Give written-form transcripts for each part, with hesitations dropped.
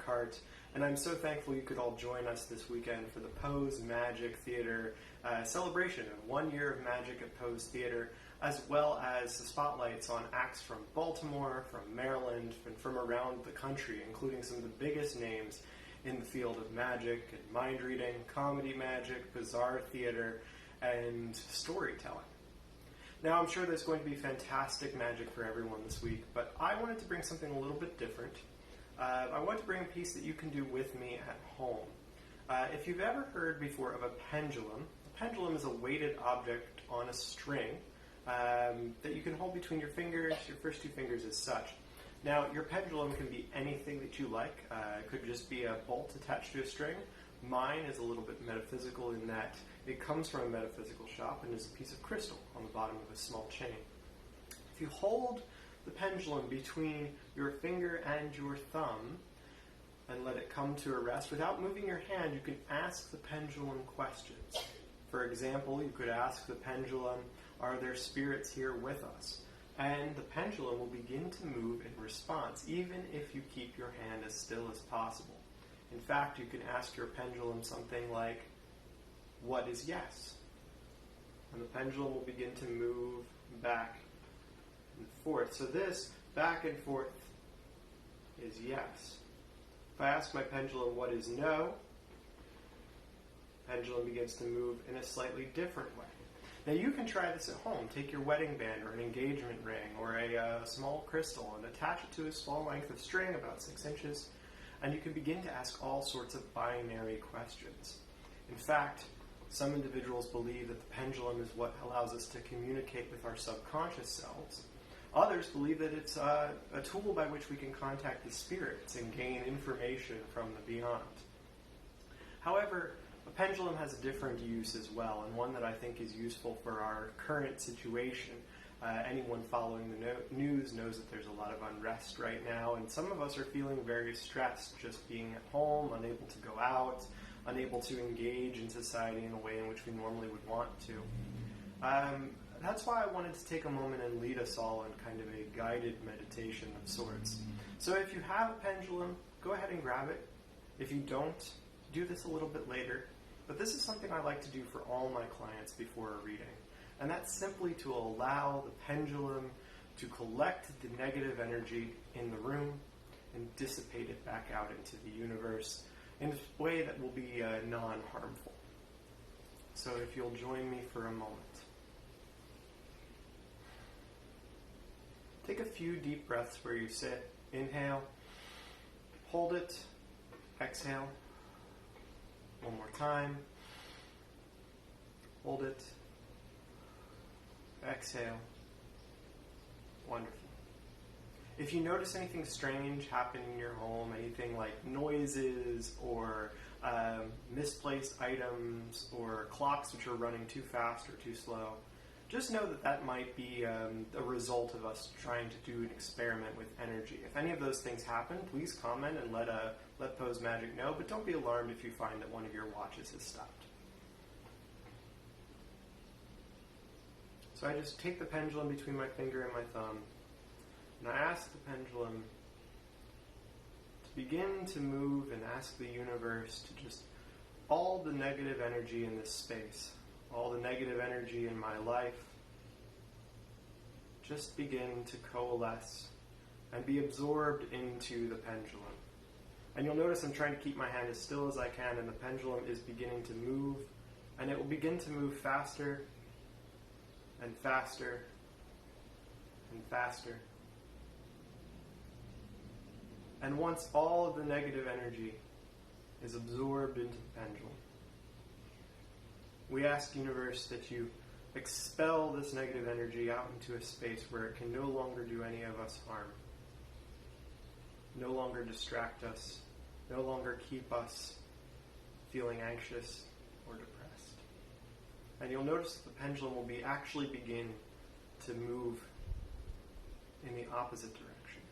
Eckhart, and I'm so thankful you could all join us this weekend for the Pose Magic Theater celebration of 1 year of magic at Pose Theater, as well as the spotlights on acts from Baltimore, from Maryland, and from around the country, including some of the biggest names in the field of magic and mind reading, comedy magic, bizarre theater, and storytelling. Now, I'm sure there's going to be fantastic magic for everyone this week, but I wanted to bring something a little bit different. I want to bring a piece that you can do with me at home. If you've ever heard before of a pendulum is a weighted object on a string that you can hold between your fingers, your first two fingers as such. Now, your pendulum can be anything that you like. It could just be a bolt attached to a string. Mine is a little bit metaphysical in that it comes from a metaphysical shop and is a piece of crystal on the bottom of a small chain. If you hold the pendulum between your finger and your thumb and let it come to a rest without moving your hand, you can ask the pendulum questions. For example, you could ask the pendulum, are there spirits here with us? And the pendulum will begin to move in response, even if you keep your hand as still as possible. In fact, you can ask your pendulum something like, what is yes? And the pendulum will begin to move back and forth. So this back and forth is yes. If I ask my pendulum what is no, the pendulum begins to move in a slightly different way. Now you can try this at home. Take your wedding band or an engagement ring or a small crystal and attach it to a small length of string, about 6 inches, and you can begin to ask all sorts of binary questions. In fact, some individuals believe that the pendulum is what allows us to communicate with our subconscious selves. Others believe that it's a tool by which we can contact the spirits and gain information from the beyond. However, a pendulum has a different use as well, and one that I think is useful for our current situation. Anyone following the news knows that there's a lot of unrest right now, and some of us are feeling very stressed just being at home, unable to go out, unable to engage in society in a way in which we normally would want to. That's why I wanted to take a moment and lead us all in kind of a guided meditation of sorts. So if you have a pendulum, go ahead and grab it. If you don't, do this a little bit later. But this is something I like to do for all my clients before a reading. And that's simply to allow the pendulum to collect the negative energy in the room and dissipate it back out into the universe in a way that will be non-harmful. So if you'll join me for a moment. Take a few deep breaths where you sit. Inhale, hold it, exhale. One more time. Hold it, exhale. Wonderful. If you notice anything strange happen in your home, anything like noises or misplaced items or clocks which are running too fast or too slow, just know that that might be a result of us trying to do an experiment with energy. If any of those things happen, please comment and let Pose Magic know, but don't be alarmed if you find that one of your watches has stopped. So I just take the pendulum between my finger and my thumb, and I ask the pendulum to begin to move and ask the universe to just all the negative energy in this space, all the negative energy in my life, just begin to coalesce and be absorbed into the pendulum. And you'll notice I'm trying to keep my hand as still as I can, and the pendulum is beginning to move, and it will begin to move faster and faster and faster. And once all of the negative energy is absorbed into the pendulum, we ask, universe, that you expel this negative energy out into a space where it can no longer do any of us harm, no longer distract us, no longer keep us feeling anxious or depressed. And you'll notice that the pendulum will actually begin to move in the opposite direction.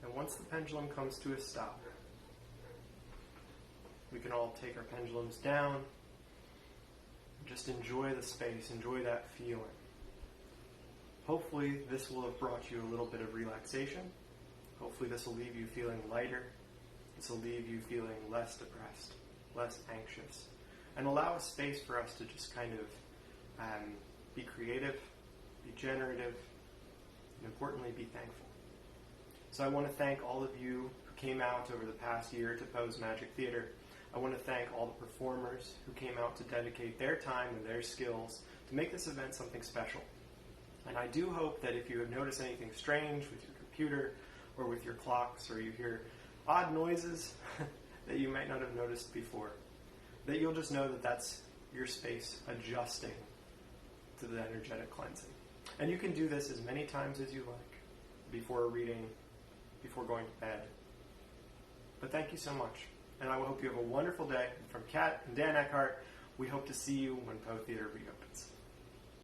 And once the pendulum comes to a stop, we can all take our pendulums down, just enjoy the space, enjoy that feeling. Hopefully this will have brought you a little bit of relaxation. Hopefully this will leave you feeling lighter. This will leave you feeling less depressed, less anxious, and allow a space for us to just kind of be creative, be generative, and importantly, be thankful. So I want to thank all of you who came out over the past year to Poe's Magic Theater. I want to thank all the performers who came out to dedicate their time and their skills to make this event something special. And I do hope that if you have noticed anything strange with your computer or with your clocks, or you hear odd noises that you might not have noticed before, that you'll just know that that's your space adjusting to the energetic cleansing. And you can do this as many times as you like, before a reading, before going to bed. But thank you so much. And I hope you have a wonderful day. From Kat and Dan Eckhart, we hope to see you when Poe Theater reopens.